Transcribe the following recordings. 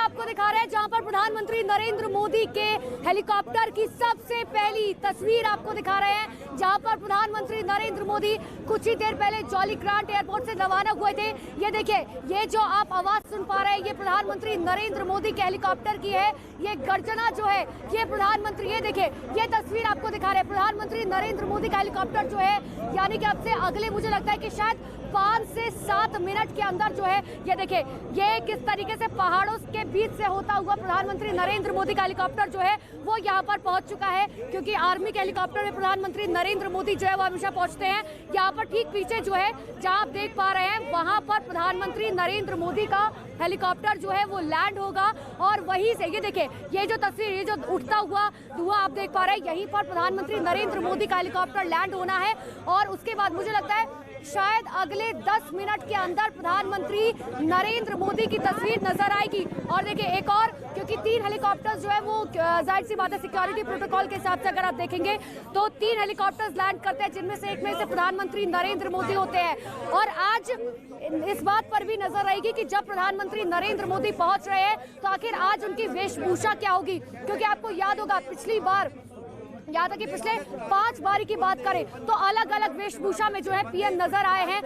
आपको दिखा रहे हैं जहां पर प्रधानमंत्री नरेंद्र मोदी के हेलीकॉप्टर की सबसे पहली तस्वीर आपको दिखा रहे हैं, जहां पर प्रधानमंत्री नरेंद्र मोदी कुछ ही देर पहले जॉली ग्रांट एयरपोर्ट से रवाना हुए थे। ये देखिए, ये जो आप आवाज सुन पा रहे हैं ये प्रधानमंत्री नरेंद्र मोदी के हेलीकॉप्टर की है। ये गर्जना जो है ये प्रधानमंत्री, ये देखिए ये तस्वीर आपको दिखा रहे हैं प्रधानमंत्री नरेंद्र मोदी का हेलीकॉप्टर जो है, यानी कि अब से अगले मुझे लगता है कि शायद 5 से 7 मिनट के अंदर जो है ये देखिए ये किस तरीके से पहाड़ों के बीच से होता हुआ प्रधानमंत्री नरेंद्र मोदी का हेलीकॉप्टर जो है वो यहाँ पर पहुंच चुका है। क्योंकि आर्मी के हेलीकॉप्टर में प्रधानमंत्री नरेंद्र मोदी जो है वो हमेशा पहुंचते हैं। यहाँ पर ठीक पीछे जो है जहाँ आप देख पा रहे हैं वहां पर प्रधानमंत्री नरेंद्र मोदी का हेलीकॉप्टर जो है वो लैंड होगा और वहीं से ये देखिए ये जो तस्वीर, ये जो उठता हुआ धुआं आप देख पा रहे हैं, यहीं पर प्रधानमंत्री नरेंद्र मोदी का हेलीकॉप्टर लैंड होना है। और उसके बाद मुझे लगता है शायद अगले 10 मिनट के अंदर प्रधानमंत्री नरेंद्र मोदी की तस्वीर नजर आएगी। और देखिए एक और, क्योंकि 3 हेलीकॉप्टर्स जो है वो जाहिर सी बात है सिक्योरिटी प्रोटोकॉल के हिसाब से अगर आप देखेंगे तो 3 हेलीकॉप्टर्स लैंड करते हैं, जिनमें से एक में से प्रधानमंत्री नरेंद्र मोदी होते हैं। और आज इस बात पर भी नजर आएगी कि जब प्रधानमंत्री नरेंद्र मोदी पहुंच रहे हैं तो आखिर आज उनकी वेशभूषा क्या होगी। क्योंकि आपको याद होगा पिछली बार, यहाँ तक कि पिछले 5 बारी की बात करें तो अलग अलग वेशभूषा में जो है पीएम नजर आए हैं।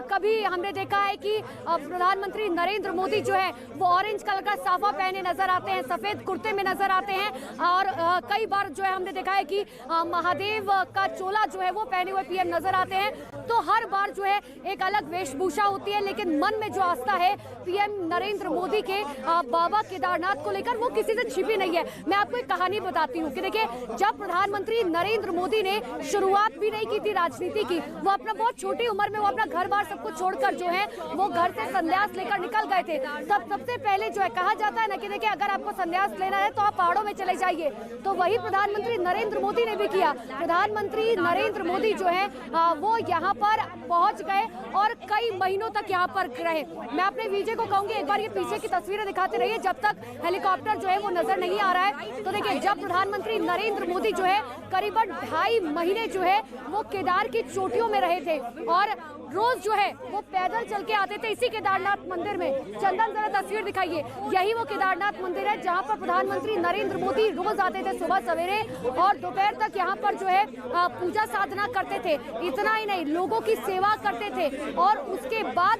कभी हमने देखा है कि प्रधानमंत्री नरेंद्र मोदी जो है वो ऑरेंज कलर का साफा पहने नजर आते हैं, सफेद कुर्ते में नजर आते हैं। और कई बार जो है हमने देखा है कि महादेव का चोला जो है वो पहने हुए पीएम नजर आते हैं। तो हर बार जो है एक अलग वेशभूषा होती है, लेकिन मन में जो आस्था है पीएम नरेंद्र मोदी के बाबा केदारनाथ को लेकर वो किसी से छिपी नहीं है। मैं आपको एक कहानी बताती हूँ कि देखिए जब प्रधानमंत्री नरेंद्र मोदी ने शुरुआत भी नहीं की थी राजनीति की, वो अपना बहुत छोटी उम्र में वो अपना घर बार सब कुछ छोड़कर जो है वो घर से संन्यास लेकर निकल गए थे। तब सबसे पहले जो है कहा जाता है ना कि देखिए अगर आपको संन्यास लेना है तो आप पहाड़ों में चले जाइए, तो वही प्रधानमंत्री नरेंद्र मोदी ने भी किया। प्रधानमंत्री नरेंद्र मोदी जो है वो यहाँ पर पहुंच गए और कई महीनों तक यहाँ पर रहे। मैं अपने विजय को कहूंगी एक बार ये पीछे की तस्वीरें दिखाते रहिए जब तक हेलीकॉप्टर जो है वो नजर नहीं आ रहा है। तो देखिए जब प्रधानमंत्री नरेंद्र मोदी जो है करीबन 2.5 महीने जो है वो केदार की चोटियों में रहे थे और रोज जो है वो पैदल चल के आते थे इसी केदारनाथ मंदिर में। चंदन जरा तस्वीर दिखाइए, यही वो केदारनाथ मंदिर है जहां पर प्रधानमंत्री नरेंद्र मोदी रोज आते थे सुबह सवेरे और दोपहर तक यहाँ पर जो है पूजा साधना करते थे। इतना ही नहीं, लोगों की सेवा करते थे। और उसके बाद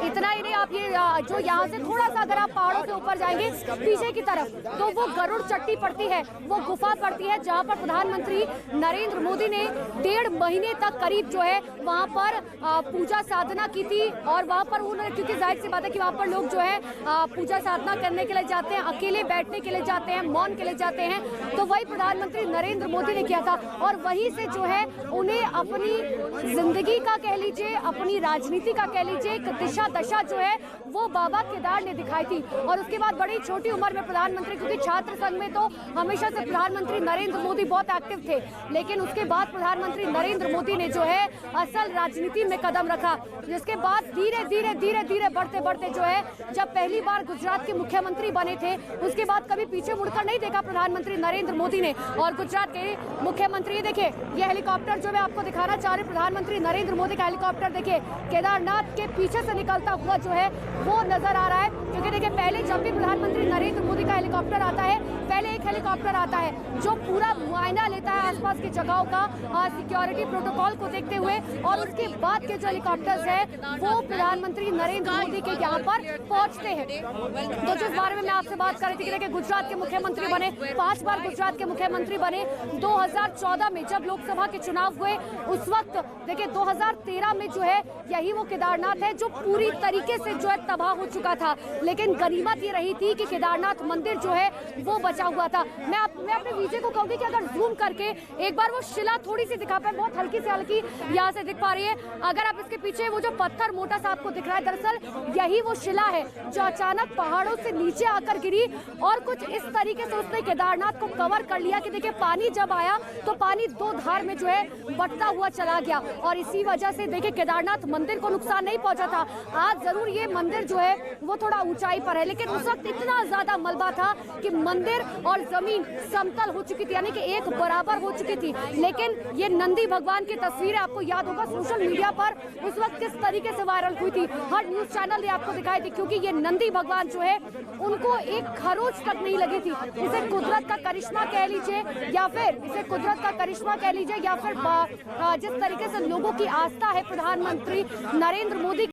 इतना ही नहीं, आप ये जो यहाँ से थोड़ा सा अगर आप पहाड़ों से ऊपर जाएंगे पीछे की तरफ तो वो गरुड़ चट्टी पड़ती है, वो गुफा पड़ती है जहाँ पर प्रधानमंत्री नरेंद्र मोदी ने 1.5 महीने तक करीब जो है वहाँ पर पूजा साधना की थी। और वहाँ पर उन्होंने, क्योंकि जाहिर सी बात है कि वहाँ पर लोग जो है पूजा साधना करने के लिए जाते हैं, अकेले बैठने के लिए जाते हैं, मौन के लिए जाते हैं, तो वही प्रधानमंत्री नरेंद्र मोदी ने किया था। और वहीं से जो है उन्हें अपनी जिंदगी का कह लीजिए, अपनी राजनीति का कह लीजिए एक दिशा दशा जो है वो बाबा केदार ने दिखाई थी। और उसके बाद बड़ी छोटी उम्र में प्रधानमंत्री, क्योंकि छात्र संघ में तो हमेशा से प्रधानमंत्री नरेंद्र मोदी बहुत एक्टिव थे, लेकिन उसके बाद प्रधानमंत्री नरेंद्र मोदी ने जो है असल राजनीति में कदम रखा, जिसके बाद धीरे धीरे धीरे धीरे बढ़ते बढ़ते जो है जब पहली बार गुजरात के मुख्यमंत्री बने थे उसके बाद कभी पीछे मुड़कर नहीं देखा प्रधानमंत्री नरेंद्र मोदी ने। और गुजरात के मुख्यमंत्री, देखिए ये हेलीकॉप्टर जो मैं आपको दिखाना चाह रही, प्रधानमंत्री नरेंद्र मोदी का हेलीकॉप्टर देखिए केदारनाथ के पीछे से निकलता हुआ जो है वो नजर आ रहा है। क्योंकि देखिए पहले जब भी प्रधानमंत्री नरेंद्र मोदी का हेलीकॉप्टर आता है पहले एक हेलीकॉप्टर आता है जो पूरा मुआयना लेता है आसपास की जगहों का सिक्योरिटी प्रोटोकॉल को देखते हुए, और उसके बाद के जो हेलीकॉप्टर्स है वो प्रधानमंत्री नरेंद्र मोदी के यहाँ पर पहुंचते हैं। तो जिस बारे में मैं आपसे बात कर रही थी कि देखिए गुजरात के मुख्यमंत्री बने, 5 बार गुजरात के मुख्यमंत्री बने। 2014 में जब लोकसभा के चुनाव हुए उस वक्त देखिए 2013 में जो है यही वो केदारनाथ है जो पूरी तरीके से जो है तबाह हो चुका था, लेकिन गनीमत ये रही थी कि केदारनाथ मंदिर जो है वो बचा हुआ था। मैं अपने विजय को कहूंगी कि अगर जूम करके एक बार वो शिला थोड़ी सी दिखा पाए, बहुत हल्की से हल्की यहाँ से दिख पा रही है, अगर आप इसके पीछे वो जो पत्थर मोटा सा आपको दिख रहा है दरअसल यही वो शिला है जो अचानक पहाड़ों से नीचे आकर गिरी और कुछ इस तरीके से उसने केदारनाथ को कवर कर लिया कि देखिए पानी जब आया तो पानी 2 धार में जो है बढ़ता हुआ चला गया। और इसी वजह से देखिए केदारनाथ मंदिर को नुकसान नहीं पहुंचा था। आज जरूर ये मंदिर जो है वो थोड़ा ऊंचाई पर है, लेकिन उस वक्त इतना ज्यादा मलबा था कि मंदिर और जमीन समतल हो चुकी थी, यानी कि एक बराबर हो चुकी थी। लेकिन ये नंदी भगवान की तस्वीरें आपको याद होगा सोशल मीडिया पर उस वक्त किस तरीके से वायरल हुई थी, हर न्यूज चैनल ने आपको दिखाई थी, क्योंकि ये नंदी भगवान जो है उनको एक खरोच तक नहीं लगी थी। इसे कुदरत का करिश्मा कह लीजिए या फिर इसे कुदरत का करिश्मा कह लीजिए या फिर जिस तरीके से लोगों की आस्था है प्रधानमंत्री नरेंद्र मोदी